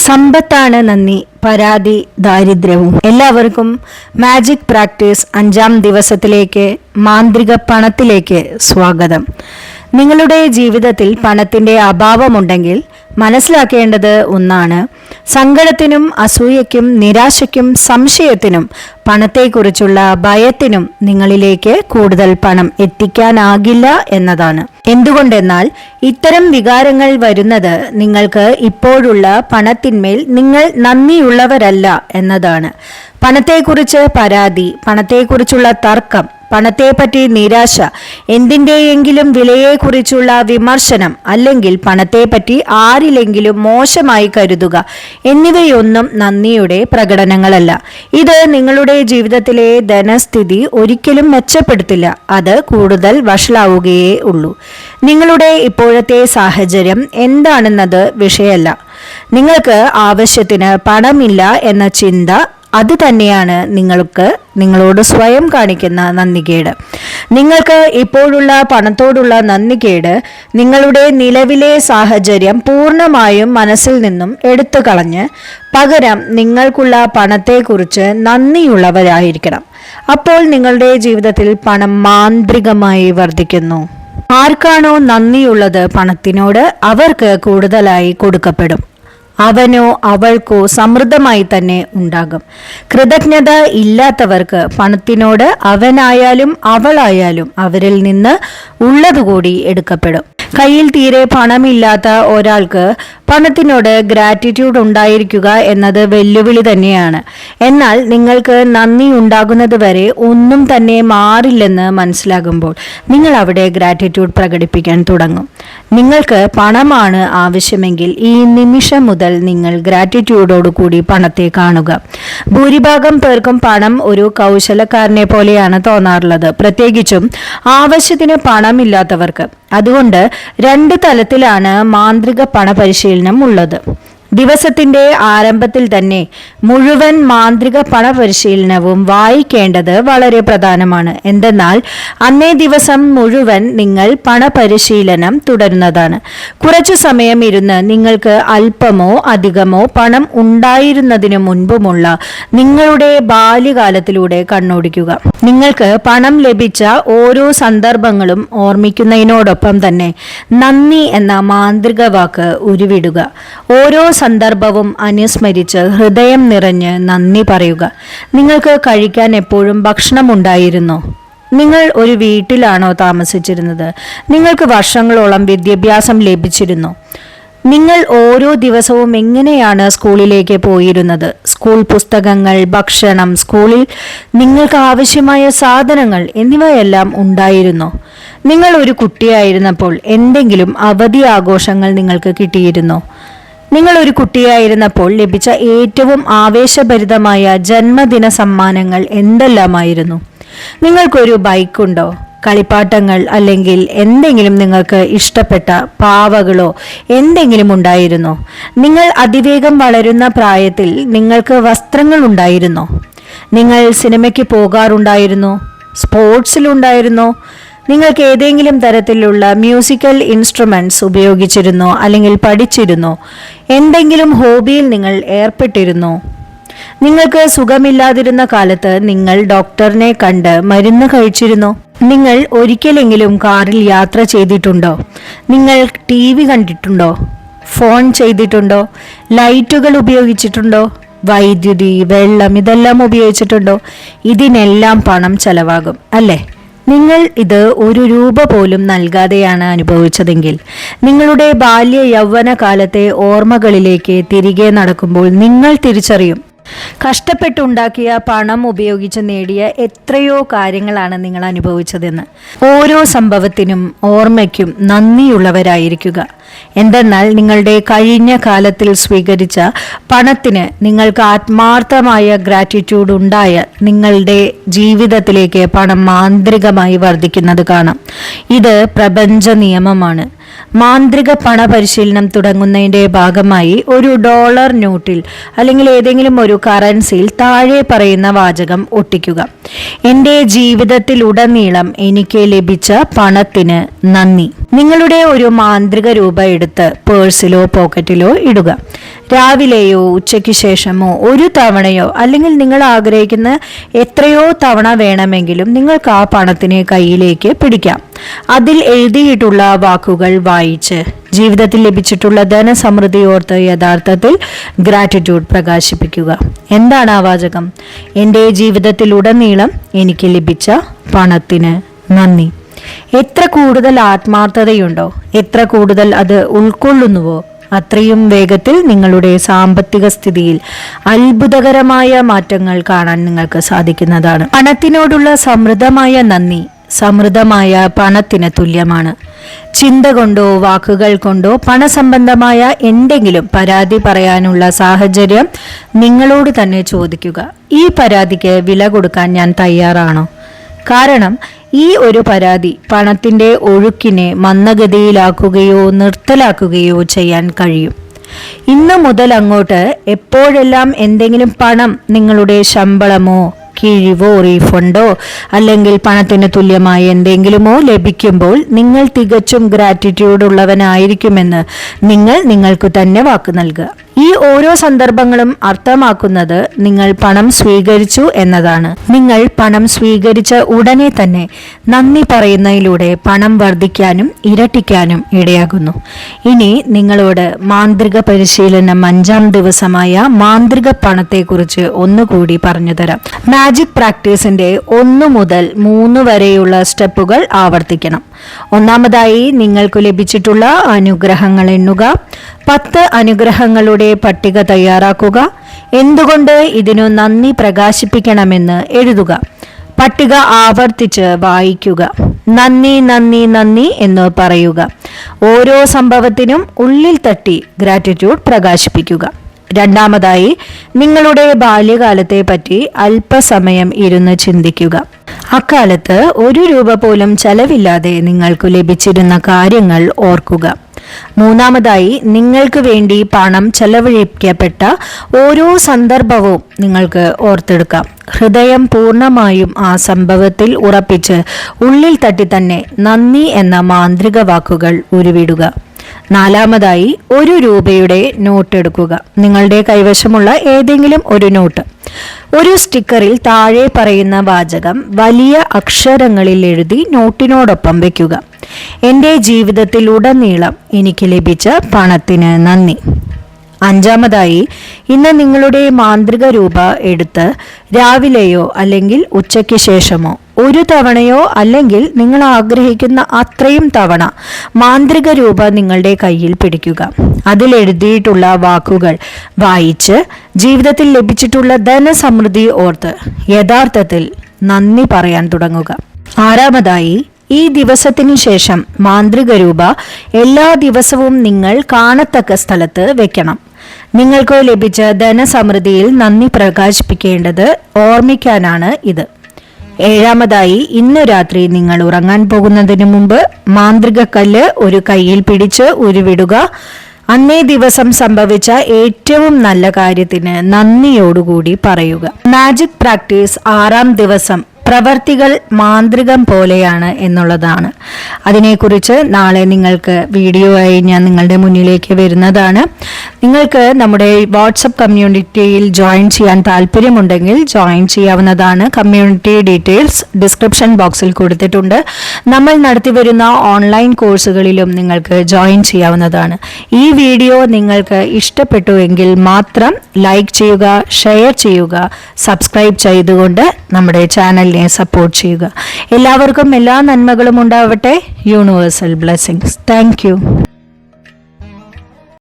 സമ്പത്താണ് നന്ദി, പരാതി ദാരിദ്ര്യവും. എല്ലാവർക്കും മാജിക് പ്രാക്ടീസ് 5-ാം ദിവസത്തിലേക്ക്, മാന്ത്രിക പണത്തിലേക്ക് സ്വാഗതം. നിങ്ങളുടെ ജീവിതത്തിൽ പണത്തിന്റെ അഭാവമുണ്ടെങ്കിൽ മനസ്സിലാക്കേണ്ടത് ഒന്നാണ്, സങ്കടത്തിനും അസൂയയ്ക്കും നിരാശയ്ക്കും സംശയത്തിനും പണത്തെക്കുറിച്ചുള്ള ഭയത്തിനും നിങ്ങളിലേക്ക് കൂടുതൽ പണം എത്തിക്കാനാകില്ല എന്നതാണ്. എന്തുകൊണ്ടെന്നാൽ ഇത്തരം വികാരങ്ങൾ വരുന്നത് നിങ്ങൾക്ക് ഇപ്പോഴുള്ള പണത്തിന്മേൽ നിങ്ങൾ നന്ദിയുള്ളവരല്ല എന്നതാണ്. പണത്തെക്കുറിച്ച് പരാതി, പണത്തെക്കുറിച്ചുള്ള തർക്കം, പണത്തെപ്പറ്റി നിരാശ, എന്തിൻ്റെയെങ്കിലും വിലയെക്കുറിച്ചുള്ള വിമർശനം, അല്ലെങ്കിൽ പണത്തെപ്പറ്റി ആരിലെങ്കിലും മോശമായി കരുതുക എന്നിവയൊന്നും നന്ദിയുടെ പ്രകടനങ്ങളല്ല. ഇത് നിങ്ങളുടെ ജീവിതത്തിലെ ധനസ്ഥിതി ഒരിക്കലും മെച്ചപ്പെടുത്തില്ല, അത് കൂടുതൽ വഷളാവുകയേ ഉള്ളൂ. നിങ്ങളുടെ ഇപ്പോഴത്തെ സാഹചര്യം എന്താണെന്നത് വിഷയമല്ല. നിങ്ങൾക്ക് ആവശ്യത്തിന് പണമില്ല എന്ന ചിന്ത അത് തന്നെയാണ് നിങ്ങളോട് സ്വയം കാണിക്കുന്ന നന്ദികേട്. നിങ്ങൾക്ക് ഇപ്പോഴുള്ള പണത്തോടുള്ള നന്ദികേട് നിങ്ങളുടെ നിലവിലെ സാഹചര്യം പൂർണ്ണമായും മനസ്സിൽ നിന്നും എടുത്തു കളഞ്ഞ് പകരം നിങ്ങൾക്കുള്ള പണത്തെക്കുറിച്ച് നന്ദിയുള്ളവരായിരിക്കണം. അപ്പോൾ നിങ്ങളുടെ ജീവിതത്തിൽ പണം മാന്ത്രികമായി വർദ്ധിക്കുന്നു. ആർക്കാണോ നന്ദിയുള്ളത് പണത്തിനോട്, അവർക്ക് കൂടുതലായി കൊടുക്കപ്പെടും. അവനോ അവൾക്കോ സമൃദ്ധമായി തന്നെ ഉണ്ടാകും. കൃതജ്ഞത ഇല്ലാത്തവർക്ക് പണത്തിനോട് അവനായാലും അവളായാലും അവരിൽ നിന്ന് ഉള്ളതുകൂടി എടുക്കപ്പെടും. കയ്യിൽ തീരെ പണമില്ലാത്ത ഒരാൾക്ക് പണത്തിനോട് ഗ്രാറ്റിറ്റ്യൂഡ് ഉണ്ടായിരിക്കുക എന്നത് വെല്ലുവിളി തന്നെയാണ്. എന്നാൽ നിങ്ങൾക്ക് നന്ദി ഉണ്ടാകുന്നത് വരെ ഒന്നും തന്നെ മാറില്ലെന്ന് മനസ്സിലാകുമ്പോൾ നിങ്ങൾ അവിടെ ഗ്രാറ്റിറ്റ്യൂഡ് പ്രകടിപ്പിക്കാൻ തുടങ്ങും. നിങ്ങൾക്ക് പണമാണ് ആവശ്യമെങ്കിൽ ഈ നിമിഷം മുതൽ നിങ്ങൾ ഗ്രാറ്റിറ്റ്യൂഡോടുകൂടി പണത്തെ കാണുക. ഭൂരിഭാഗം പേർക്കും പണം ഒരു കൗശലക്കാരനെ പോലെയാണ് തോന്നാറുള്ളത്, പ്രത്യേകിച്ചും ആവശ്യത്തിന് പണമില്ലാത്തവർക്ക്. അതുകൊണ്ട് 2 തലത്തിലാണ് മാന്ത്രിക പണ പരിശീലനം ഉള്ളത്. ദിവസത്തിന്റെ ആരംഭത്തിൽ തന്നെ മുഴുവൻ മാന്ത്രിക പണ പരിശീലനവും വായിക്കേണ്ടത് വളരെ പ്രധാനമാണ്. എന്തെന്നാൽ അന്നേ ദിവസം മുഴുവൻ നിങ്ങൾ പണപരിശീലനം തുടരുന്നതാണ്. കുറച്ചു സമയം ഇരുന്ന് നിങ്ങൾക്ക് അല്പമോ അധികമോ പണം ഉണ്ടായിരുന്നതിനു മുൻപുമുള്ള നിങ്ങളുടെ ബാല്യകാലത്തിലൂടെ കണ്ണോടിക്കുക. നിങ്ങൾക്ക് പണം ലഭിച്ച ഓരോ സന്ദർഭങ്ങളും ഓർമ്മിക്കുന്നതിനോടൊപ്പം തന്നെ നന്ദി എന്ന മാന്ത്രിക വാക്ക് ഉരുവിടുക. ഓരോ സന്ദർഭവും അനുസ്മരിച്ച് ഹൃദയം നിറഞ്ഞ് നന്ദി പറയുക. നിങ്ങൾക്ക് കഴിക്കാൻ എപ്പോഴും ഭക്ഷണമുണ്ടായിരുന്നോ? നിങ്ങൾ ഒരു വീട്ടിലാണോ താമസിച്ചിരുന്നത്? നിങ്ങൾക്ക് വർഷങ്ങളോളം വിദ്യാഭ്യാസം ലഭിച്ചിരുന്നോ? നിങ്ങൾ ഓരോ ദിവസവും എങ്ങനെയാണ് സ്കൂളിലേക്ക് പോയിരുന്നത്? സ്കൂൾ പുസ്തകങ്ങൾ, ഭക്ഷണം, സ്കൂളിൽ നിങ്ങൾക്ക് ആവശ്യമായ സാധനങ്ങൾ എന്നിവയെല്ലാം ഉണ്ടായിരുന്നോ? നിങ്ങൾ ഒരു കുട്ടിയായിരുന്നപ്പോൾ എന്തെങ്കിലും അവധി ആഘോഷങ്ങൾ നിങ്ങൾക്ക് കിട്ടിയിരുന്നോ? നിങ്ങൾ ഒരു കുട്ടിയായിരുന്നപ്പോൾ ലഭിച്ച ഏറ്റവും ആവേശഭരിതമായ ജന്മദിന സമ്മാനങ്ങൾ എന്തെല്ലാമായിരുന്നു? നിങ്ങൾക്കൊരു ബൈക്കുണ്ടോ? കളിപ്പാട്ടങ്ങൾ അല്ലെങ്കിൽ എന്തെങ്കിലും നിങ്ങൾക്ക് ഇഷ്ടപ്പെട്ട പാവകളോ എന്തെങ്കിലും ഉണ്ടായിരുന്നോ? നിങ്ങൾ അതിവേഗം വളരുന്ന പ്രായത്തിൽ നിങ്ങൾക്ക് വസ്ത്രങ്ങൾ ഉണ്ടായിരുന്നോ? നിങ്ങൾ സിനിമയ്ക്ക് പോകാറുണ്ടായിരുന്നോ? സ്പോർട്സിലുണ്ടായിരുന്നോ? നിങ്ങൾക്ക് ഏതെങ്കിലും തരത്തിലുള്ള മ്യൂസിക്കൽ ഇൻസ്ട്രുമെന്റ്സ് ഉപയോഗിച്ചിരുന്നോ അല്ലെങ്കിൽ പഠിച്ചിരുന്നോ? എന്തെങ്കിലും ഹോബിയിൽ നിങ്ങൾ ഏർപ്പെട്ടിരുന്നോ? നിങ്ങൾക്ക് സുഖമില്ലാതിരുന്ന കാലത്ത് നിങ്ങൾ ഡോക്ടറിനെ കണ്ട് മരുന്ന് കഴിച്ചിരുന്നോ? നിങ്ങൾ ഒരിക്കലെങ്കിലും കാറിൽ യാത്ര ചെയ്തിട്ടുണ്ടോ? നിങ്ങൾ TV കണ്ടിട്ടുണ്ടോ? ഫോൺ ചെയ്തിട്ടുണ്ടോ? ലൈറ്റുകൾ ഉപയോഗിച്ചിട്ടുണ്ടോ? വൈദ്യുതി, വെള്ളം ഇതെല്ലാം ഉപയോഗിച്ചിട്ടുണ്ടോ? ഇതിനെല്ലാം പണം ചെലവാകും, അല്ലേ? നിങ്ങൾ ഇത് ഒരു രൂപ പോലും നൽകാതെയാണ് അനുഭവിച്ചതെങ്കിൽ നിങ്ങളുടെ ബാല്യ യൗവന കാലത്തെ ഓർമ്മകളിലേക്ക് തിരികെ നടക്കുമ്പോൾ നിങ്ങൾ തിരിച്ചറിയും, കഷ്ടപ്പെട്ടുണ്ടാക്കിയ പണം ഉപയോഗിച്ച് നേടിയ എത്രയോ കാര്യങ്ങളാണ് നിങ്ങൾ അനുഭവിച്ചതെന്ന്. ഓരോ സംഭവത്തിനും ഓർമ്മയ്ക്കും നന്ദിയുള്ളവരായിരിക്കുക. എന്തെന്നാൽ നിങ്ങളുടെ കഴിഞ്ഞ കാലത്തിൽ സ്വീകരിച്ച പണത്തിന് നിങ്ങൾക്ക് ആത്മാർത്ഥമായ ഗ്രാറ്റിറ്റ്യൂഡ് ഉണ്ടായ നിങ്ങളുടെ ജീവിതത്തിലേക്ക് പണം മാന്ത്രികമായി വർദ്ധിക്കുന്നത് കാണാം. ഇത് പ്രപഞ്ച നിയമമാണ്. മാന്ത്രിക പണ പരിശീലനം തുടങ്ങുന്നതിൻ്റെ ഭാഗമായി ഒരു $1 നോട്ടിൽ അല്ലെങ്കിൽ ഏതെങ്കിലും ഒരു കറൻസിയിൽ താഴെ പറയുന്ന വാചകം ഒട്ടിക്കുക: എൻ്റെ ജീവിതത്തിലുടനീളം എനിക്ക് ലഭിച്ച പണത്തിന് നന്ദി. നിങ്ങളുടെ ഒരു മാന്ത്രിക രൂപ എടുത്ത് പേഴ്സിലോ പോക്കറ്റിലോ ഇടുക. രാവിലെയോ ഉച്ചയ്ക്ക് ശേഷമോ ഒരു തവണയോ അല്ലെങ്കിൽ നിങ്ങൾ ആഗ്രഹിക്കുന്ന എത്രയോ തവണ വേണമെങ്കിലും നിങ്ങൾക്ക് ആ പണത്തിനെ കയ്യിലേക്ക് പിടിക്കാം. അതിൽ എഴുതിയിട്ടുള്ള വാക്കുകൾ വായിച്ച് ജീവിതത്തിൽ ലഭിച്ചിട്ടുള്ള ധനസമൃദ്ധി ഓർത്ത് യഥാർത്ഥത്തിൽ ഗ്രാറ്റിറ്റ്യൂഡ് പ്രകാശിപ്പിക്കുക. എന്താണ് ആ വാചകം? എൻ്റെ ജീവിതത്തിലുടനീളം എനിക്ക് ലഭിച്ച പണത്തിന് നന്ദി. എത്ര കൂടുതൽ ആത്മാർത്ഥതയുണ്ടോ, എത്ര കൂടുതൽ അത് ഉൾക്കൊള്ളുന്നുവോ, അത്രയും വേഗത്തിൽ നിങ്ങളുടെ സാമ്പത്തിക സ്ഥിതിയിൽ അത്ഭുതകരമായ മാറ്റങ്ങൾ കാണാൻ നിങ്ങൾക്ക് സാധിക്കുന്നതാണ്. പണത്തിനോടുള്ള സമൃദ്ധമായ നന്ദി സമൃദ്ധമായ പണത്തിന് തുല്യമാണ്. ചിന്ത കൊണ്ടോ വാക്കുകൾ കൊണ്ടോ പണസംബന്ധമായ എന്തെങ്കിലും പരാതി പറയാനുള്ള സാഹചര്യം നിങ്ങളോട് തന്നെ ചോദിക്കുക. ഈ പരാതിക്ക് വില കൊടുക്കാൻ ഞാൻ തയ്യാറാണോ? കാരണം ഈ ഒരു പരാതി പണത്തിൻ്റെ ഒഴുക്കിനെ മന്ദഗതിയിലാക്കുകയോ നിർത്തലാക്കുകയോ ചെയ്യാൻ കഴിയും. ഇന്ന് മുതൽ അങ്ങോട്ട് എപ്പോഴെല്ലാം എന്തെങ്കിലും പണം നിങ്ങളുടെ ശമ്പളമോ കിഴിവോ റീഫണ്ടോ അല്ലെങ്കിൽ പണത്തിന് തുല്യമായ എന്തെങ്കിലുമോ ലഭിക്കുമ്പോൾ നിങ്ങൾ തികച്ചും ഗ്രാറ്റിറ്റ്യൂഡ് ഉള്ളവനായിരിക്കുമെന്ന് നിങ്ങൾക്ക് തന്നെ വാക്ക് നൽകുക. ഈ ഓരോ സന്ദർഭങ്ങളും അർത്ഥമാക്കുന്നത് നിങ്ങൾ പണം സ്വീകരിച്ചു എന്നതാണ്. നിങ്ങൾ പണം സ്വീകരിച്ച ഉടനെ തന്നെ നന്ദി പറയുന്നതിലൂടെ പണം വർദ്ധിക്കാനും ഇരട്ടിക്കാനും ഇടയാകുന്നു. ഇനി നിങ്ങളോട് മാന്ത്രിക പരിശീലനം 5-ാം ദിവസമായ മാന്ത്രിക പണത്തെക്കുറിച്ച് ഒന്നുകൂടി പറഞ്ഞു തരാം. മാജിക് പ്രാക്ടീസിന്റെ 1 മുതൽ 3 വരെയുള്ള സ്റ്റെപ്പുകൾ ആവർത്തിക്കണം. ഒന്നാമതായി നിങ്ങൾക്ക് ലഭിച്ചിട്ടുള്ള അനുഗ്രഹങ്ങൾ എണ്ണുക. 10 അനുഗ്രഹങ്ങളുടെ പട്ടിക തയ്യാറാക്കുക. എന്തുകൊണ്ട് ഇതിനു നന്ദി പ്രകാശിപ്പിക്കണമെന്ന് എഴുതുക. പട്ടിക ആവർത്തിച്ച് വായിക്കുക. നന്ദി നന്ദി നന്ദി എന്ന് പറയുക. ഓരോ സംഭവത്തിനും ഉള്ളിൽ തട്ടി ഗ്രാറ്റിറ്റ്യൂഡ് പ്രകാശിപ്പിക്കുക. രണ്ടാമതായി നിങ്ങളുടെ ബാല്യകാലത്തെ പറ്റി അല്പസമയം ഇരുന്ന് ചിന്തിക്കുക. അക്കാലത്ത് 1 രൂപ പോലും ചെലവില്ലാതെ നിങ്ങൾക്ക് ലഭിച്ചിരുന്ന കാര്യങ്ങൾ ഓർക്കുക. മൂന്നാമതായി നിങ്ങൾക്ക് വേണ്ടി പണം ചെലവഴിക്കപ്പെട്ട ഓരോ സന്ദർഭവും നിങ്ങൾക്ക് ഓർത്തെടുക്കാം. ഹൃദയം പൂർണ്ണമായും ആ സംഭവത്തിൽ ഉറപ്പിച്ച് ഉള്ളിൽ തട്ടി തന്നെ നന്ദി എന്ന മാന്ത്രിക വാക്കുകൾ ഉരുവിടുക. നാലാമതായി 1 രൂപയുടെ നോട്ട് എടുക്കുക. നിങ്ങളുടെ കൈവശമുള്ള ഏതെങ്കിലും ഒരു നോട്ട്. ഒരു സ്റ്റിക്കറിൽ താഴെ പറയുന്ന വാചകം വലിയ അക്ഷരങ്ങളിൽ എഴുതി നോട്ടിനോടൊപ്പം വയ്ക്കുക. എൻ്റെ ജീവിതത്തിൽ ഉടനീളം എനിക്ക് ലഭിച്ച പണത്തിന് നന്ദി. അഞ്ചാമതായി ഇന്ന് നിങ്ങളുടെ മാന്ത്രിക രൂപ എടുത്ത് രാവിലെയോ അല്ലെങ്കിൽ ഉച്ചയ്ക്ക് ശേഷമോ 1 തവണയോ അല്ലെങ്കിൽ നിങ്ങൾ ആഗ്രഹിക്കുന്ന അത്രയും തവണ മാന്ത്രിക രൂപ നിങ്ങളുടെ കയ്യിൽ പിടിക്കുക. അതിലെഴുതിയിട്ടുള്ള വാക്കുകൾ വായിച്ച് ജീവിതത്തിൽ ലഭിച്ചിട്ടുള്ള ധനസമൃദ്ധി ഓർത്ത് യഥാർത്ഥത്തിൽ നന്ദി പറയാൻ തുടങ്ങുക. ആറാമതായി ഈ ദിവസത്തിനു ശേഷം മാന്ത്രിക രൂപ എല്ലാ ദിവസവും നിങ്ങൾ കാണത്തക്ക സ്ഥലത്ത് വെക്കണം. നിങ്ങൾക്ക് ലഭിച്ച ധനസമൃദ്ധിയിൽ നന്ദി പ്രകാശിപ്പിക്കേണ്ടത് ഓർമ്മിക്കാനാണ് ഇത്. ഏഴാമതായി ഇന്ന് രാത്രി നിങ്ങൾ ഉറങ്ങാൻ പോകുന്നതിന് മുമ്പ് മാന്ത്രിക കല്ല് ഒരു കയ്യിൽ പിടിച്ച് ഉരുവിടുക. അന്നേ ദിവസം സംഭവിച്ച ഏറ്റവും നല്ല കാര്യത്തിന് നന്ദിയോടുകൂടി പറയുക. മാജിക് പ്രാക്ടീസ് 6-ാം ദിവസം പ്രവർത്തികൾ മാന്ത്രികം പോലെയാണ് എന്നുള്ളതാണ്. അതിനെക്കുറിച്ച് നാളെ നിങ്ങൾക്ക് വീഡിയോ ആയി ഞാൻ നിങ്ങളുടെ മുന്നിലേക്ക് വരുന്നതാണ്. നിങ്ങൾക്ക് നമ്മുടെ വാട്സപ്പ് കമ്മ്യൂണിറ്റിയിൽ ജോയിൻ ചെയ്യാൻ താല്പര്യമുണ്ടെങ്കിൽ ജോയിൻ ചെയ്യാവുന്നതാണ്. കമ്മ്യൂണിറ്റി ഡീറ്റെയിൽസ് ഡിസ്ക്രിപ്ഷൻ ബോക്സിൽ കൊടുത്തിട്ടുണ്ട്. നമ്മൾ നടത്തിവരുന്ന ഓൺലൈൻ കോഴ്സുകളിലും നിങ്ങൾക്ക് ജോയിൻ ചെയ്യാവുന്നതാണ്. ഈ വീഡിയോ നിങ്ങൾക്ക് ഇഷ്ടപ്പെട്ടുവെങ്കിൽ മാത്രം ലൈക്ക് ചെയ്യുക, ഷെയർ ചെയ്യുക, സബ്സ്ക്രൈബ് ചെയ്തുകൊണ്ട് നമ്മുടെ ചാനലിനെ സപ്പോർട്ട് ചെയ്യുക. എല്ലാവർക്കും എല്ലാ നന്മകളും ഉണ്ടാവട്ടെ. Universal blessings. Thank you.